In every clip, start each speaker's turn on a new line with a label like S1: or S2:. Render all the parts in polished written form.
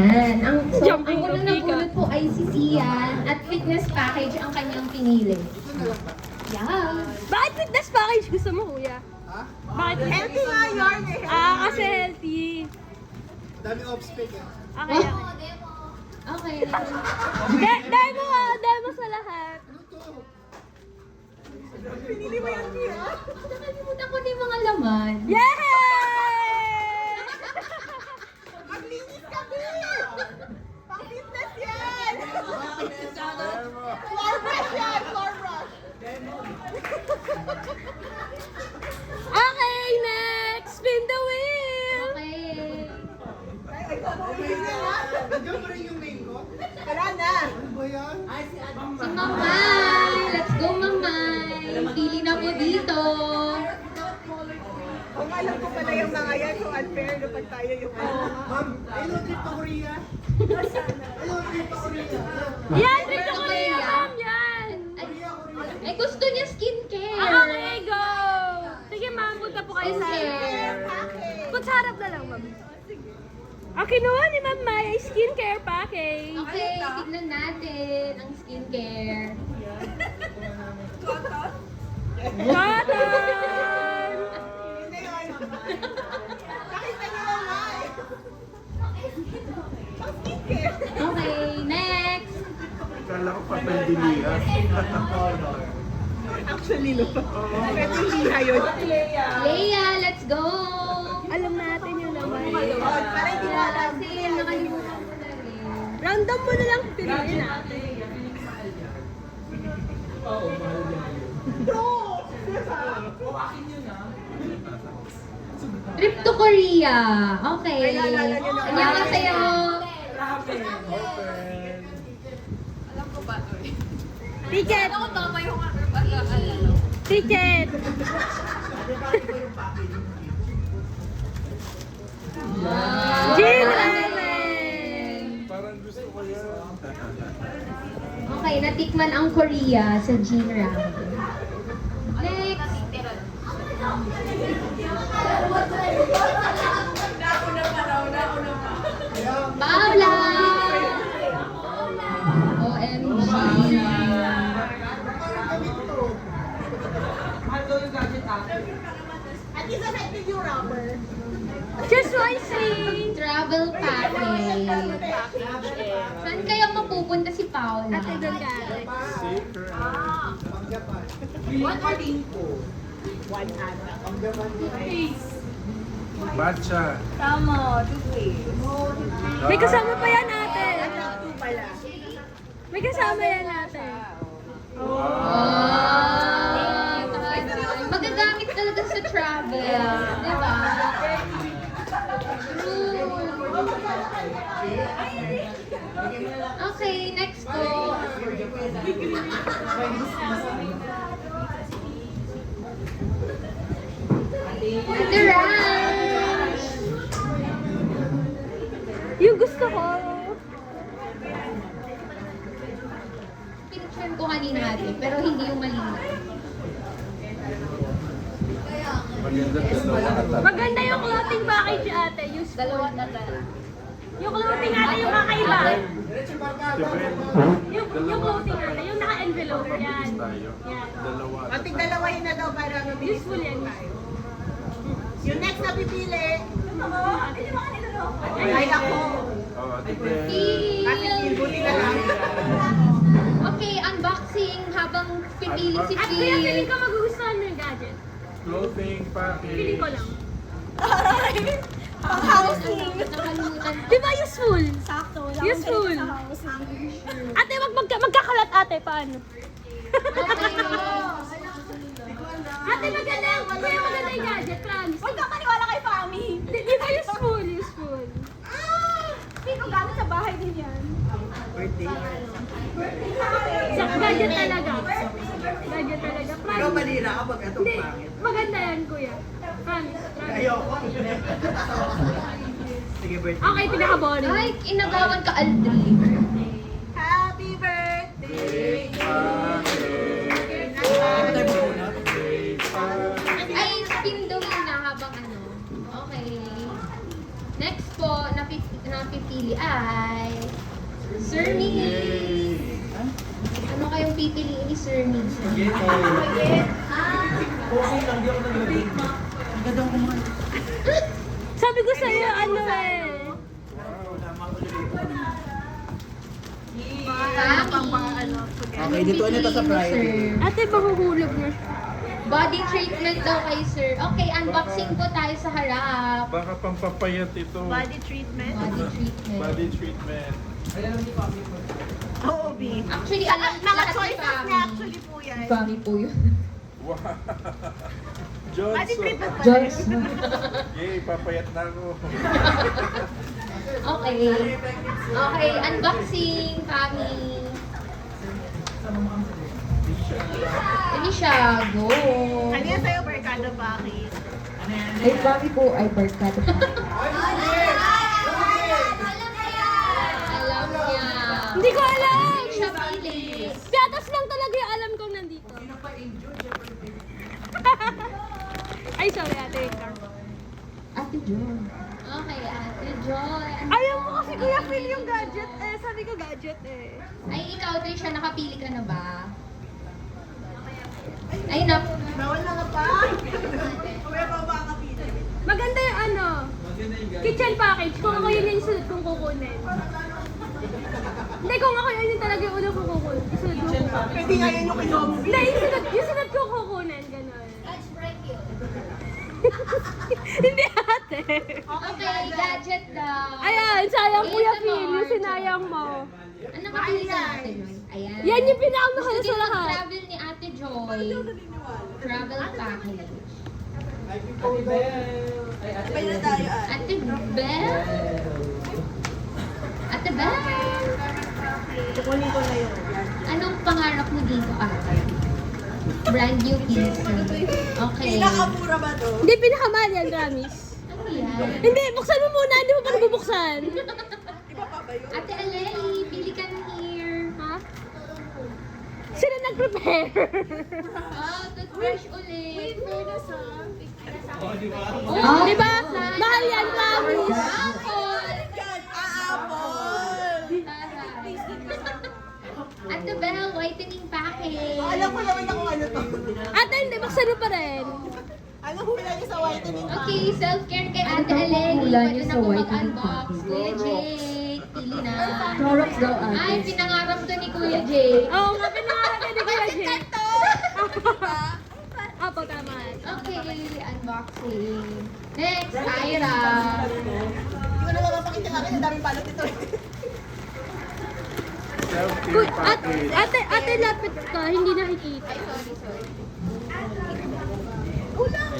S1: Ang unang nabunot po ay si Sian at fitness package ang kanyang pinili. Yeah.
S2: Bakit fitness package gusto mo, kuya?
S3: Ha?
S2: Bakit?
S4: Healthy nga yun eh.
S2: Kasi healthy.
S3: Dami off-spec eh.
S2: Okay.
S1: Okay.
S2: Demo sa lahat.
S3: Ano to?
S4: Pinili mo yung Kia.
S1: Nakalimutan ko na yung mga laman.
S2: Yay!
S4: Maglinis ka, Bill! Pang-fitness yan! Floor brush yan! Floor brush!
S2: Okay, next! Spin the wheel!
S1: Okay.
S3: Nandiyan pa rin yung main ko?
S4: Wala na!
S3: Ano ba yan?
S1: Si Mamay! Let's go, Mamay! Pili na po dito.
S4: Kung alam ko pala yung mga yan, kung unfair na pag tayo yung
S3: Ma'am, ayun ang trip to Korea. Ayun ang trip to Korea.
S2: Yan! Trip to Korea, ma'am! Yan!
S1: Eh, gusto niya skincare.
S2: Okay, go! Sige, ma'am. Punta po kayo sa...
S1: Skincare.
S2: Punta sa harap na lang, ma'am. Okay, kinuha ni Ma'am Mai ay skincare package.
S1: Okay, tignan natin ang skincare.
S2: Cotton!
S4: Hindi yun. Nakita niyo lang nga eh. Pang-skincare.
S1: Okay, next.
S5: Kala ko papandilihan.
S4: Actually, no. Pwede liha yun.
S1: Leia, let's go.
S2: Alam natin yung naman.
S4: Para hindi mo alam.
S1: Kasi nakalimutan ko na rin.
S2: Random mo na lang piliin natin.
S1: Trip to Korea. Okay.
S4: Ay, naalala niyo na.
S1: Annyeonghaseyo.
S2: Ticket! Ticket! Jean Ramen!
S5: Parang gusto ko yan.
S1: Okay, natikman ang Korea sa Jean Ramen. Next. Paula! OMG.
S4: At least effective yung rubber.
S2: Just wisely!
S1: Travel package. Saan kaya mapupunta si Paula?
S2: Ate doon ka.
S5: Shaker.
S3: Pang-Japan. Pang-Japan.
S5: Matcha.
S2: May kasama pa yan ate.
S4: Two pala.
S2: May kasama yan ate.
S1: Ah, magagamit talaga sa travel. Di ba? True. Okay, next po. The ranch.
S2: Yung gusto ko.
S1: Pinicturean ko kanina natin, pero hindi yung malinaw.
S5: Maganda dalawa ata.
S2: Maganda yung clothing package ate. Useful. Yung clothing ate yung kakaiba. Yung clothing ate, yung naka-envelope. Yan.
S5: Tayo.
S2: Yan.
S5: Dalawa.
S4: Ating dalawa yun na daw para mabilis
S2: Useful yan.
S4: tayo. Yung next na pipili,
S2: Ay,
S4: ay ako.
S5: Oh, Ate Ben.
S4: Kasi
S1: Feel.
S4: buti na lang.
S1: Okay, unboxing habang pipili si
S2: At kuya,
S1: Phil.
S2: feeling ko magugustuhan mo yung gadget.
S5: Clothing package.
S2: Feeling ko lang.
S1: Nakalimutan.
S2: Di ba useful? Sakto. Useful. Ate, magkakalat ate. Paano? Ate, maganda. Kuya, maganda yung gadget. Promise. Huwag ka maniwala kay Pami. Di ba useful? Useful. Hindi ko gamit sa bahay din yan. Sa gadget talaga. Gadget talaga. Promise.
S3: Ikaw malira kapag itong
S2: Hindi.
S3: pangit.
S2: Maganda yan, kuya. Promise. Promise.
S3: Ayoko. Sige, birthday.
S2: Okay, pinaka-boring.
S1: Ay, inagawan ka, Aldrin.
S4: Happy birthday!
S1: Ay, spin daw muna habang ano. Okay. Next po, na pipili ay Sir Mi. Ano kayong pipiliin ni Sir Mi?
S3: Okay lang, di ako nag-bake. Ang ganda ko man.
S2: Sabi ko sa'yo, ano eh.
S3: Okay, dito na ito sa Friday.
S2: Ate, mahuhulog na siya.
S1: Body treatment daw kay Sir. Okay, unboxing po tayo sa harap.
S5: Baka pampapayat ito.
S4: Body treatment.
S1: Body treatment.
S5: Body treatment.
S4: Oo, B.
S1: Actually, alam
S4: Mga
S1: lahat ni
S4: choices
S1: Fami.
S4: niya actually po yan.
S1: Fami po yun.
S5: Wow.
S4: Body
S5: Johnson.
S4: treatment pa
S1: George.
S5: Yay, papayat na ako.
S1: Okay. Okay, unboxing, Fami. Ini siya. Go.
S4: Ano yan sa'yo, Mercado Package?
S1: Ay, Fami po. Ay, barkada. Alam niya.
S2: Hindi ko alam!
S1: Hindi siya pili.
S2: Piatas lang talaga yung alam kong nandito. Ay, sorry ate.
S1: Ate Joy. Okay, Ate Joy.
S2: Ayaw mo kasi Kuya Phil yung gadget eh. Sabi ko gadget eh.
S1: Ay, ikaw, Trisha, nakapili ka na ba? Ay,
S4: Bawal na nga pa. Kuya pa ba kapili?
S2: Maganda yung ano, kitchen package. Kung ako yun yung sunod kong kukunin. Hindi, kung ako yun yung talaga yung unang kong kukunin. Sunod kong kukunin.
S4: Pwede nga yan yung kinom.
S2: Hindi, yung sunod kong kukunin. Ganon. Hindi ate.
S1: Okay, gadget daw.
S2: Ayan, sayang Kuya
S1: Ayan,
S2: Phil, yung
S1: Marge.
S2: sinayang mo.
S1: Ano nakapili ka na, Ate Joy? Ayan.
S2: Yan yung pinakamahal
S1: Gusto
S2: sa
S1: din
S2: lahat.
S1: mag-travel ni Ate Joy. Travel package.
S4: Pwede na tayo ah.
S1: Ate Belle? Ate Belle?
S4: Kukunin ko na yun.
S1: Anong pangarap mo dito, ate? Brand new piece. Okay.
S4: Pinakamura ba to?
S2: Hindi, pinakamahal yan, Ramis.
S1: Ano yan?
S2: Hindi, buksan mo muna. Hindi mo pa nabubuksan.
S4: Di ba pa ba yun?
S1: Ate Aleli, pili ka na here.
S2: Ha? Sila nag-prepare.
S1: Oh, toothbrush ulit.
S3: Oh, di ba?
S1: Oh,
S2: Di ba? Mahal yan, Ramis.
S1: Apple.
S4: Apple!
S1: Taray. Ate Belle, whitening package.
S4: Alam ko naman na kung ano to.
S2: Ate, hindi, buksan mo pa rin.
S4: Ano hula niyo sa whitening?
S1: Okay, self-care kay Ate Aleli. Pwede na po mag-unbox. Kuya Jake, pili na.
S6: Clorox daw ate.
S1: Ay, pinangarap to ni Kuya Jake.
S2: Oo, nga, pinangarap ni Kuya Jay. Apo, tama.
S1: Okay, unboxing. Next, Ira.
S4: Hindi ko na mapapakita nga kasi ang daming balot ito.
S5: Self-care package.
S2: Ate, lapit ka, hindi nakikita.
S1: Sorry.
S4: Kulang!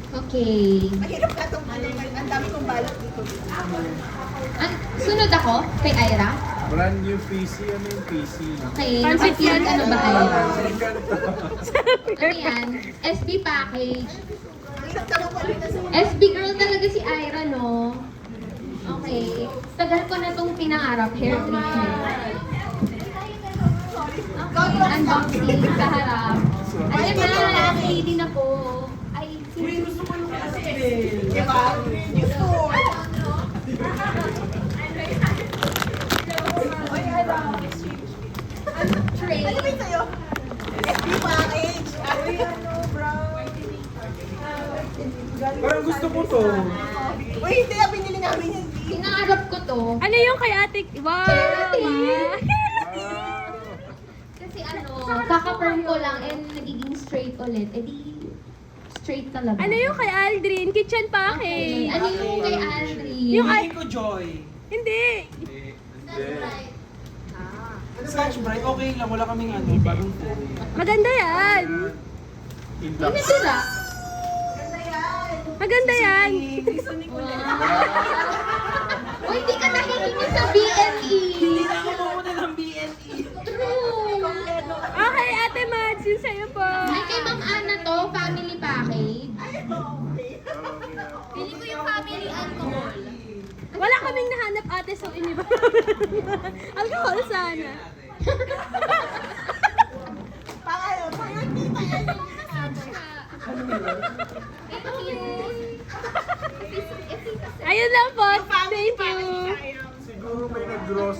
S1: Okay.
S4: Mahirap ka itong ano, ang dami kong balot dito.
S1: Sunod ako kay Ira.
S5: Brand new PC. Ano yung PC?
S1: Okay,
S2: Pansit
S1: nakapili
S2: yan.
S1: ka na ba Ira?
S5: Ganito.
S1: Ano yan? SB package.
S4: Mahirap ka lang pala sa
S1: SB girl talaga si Ira, no? Okay. Tagal ko na itong pinangarap. Hair treatment. Okay, unboxing sa harap. Ayan na, ready na po. Ay,
S3: Gusto ko yung kasi.
S4: Di ba? Diyos ko!
S1: tray.
S4: Ano ba yung sa'yo? SB package! Ano, brown?
S3: Parang gusto ko to.
S4: Uy, hindi ah, binili namin yan.
S1: Pinangarap ko to.
S2: Ano yung kay ate? Wow!
S1: Keratin.
S5: Wow.
S1: Kasi ano, kaka-perm ko lang and nagiging straight ulit. Eh di, straight talaga.
S2: Ano yung kay Aldrin? Kitchen
S1: Okay.
S2: package.
S1: Ano yung kay Aldrin?
S2: Yung
S3: Hindi ko joy.
S2: Hindi.
S5: Hindi.
S3: Scotch Brite, okay lang. Wala kaming ano, bagong phone.
S2: Maganda yan.
S5: In
S1: Yung
S5: love.
S1: natira.
S2: Maganda yan.
S4: Gusto ni Kuya.
S1: O, hindi ka nakikinig sa BNE.
S3: Hindi na ako pumunta ng BNE.
S1: True.
S2: Okay, Ate Mads, yun sa'yo po.
S1: Ay, kay Ma'am Ana to, family package.
S2: Pili ko yung family alcohol. Wala kaming nahanap ate, so iniba. Alcohol sana.
S4: Priority pa yan.
S1: Ito yun.
S2: Ayun lang po.
S4: Family
S2: Thank you.
S4: package tayo.
S5: Puro may nag-grocery.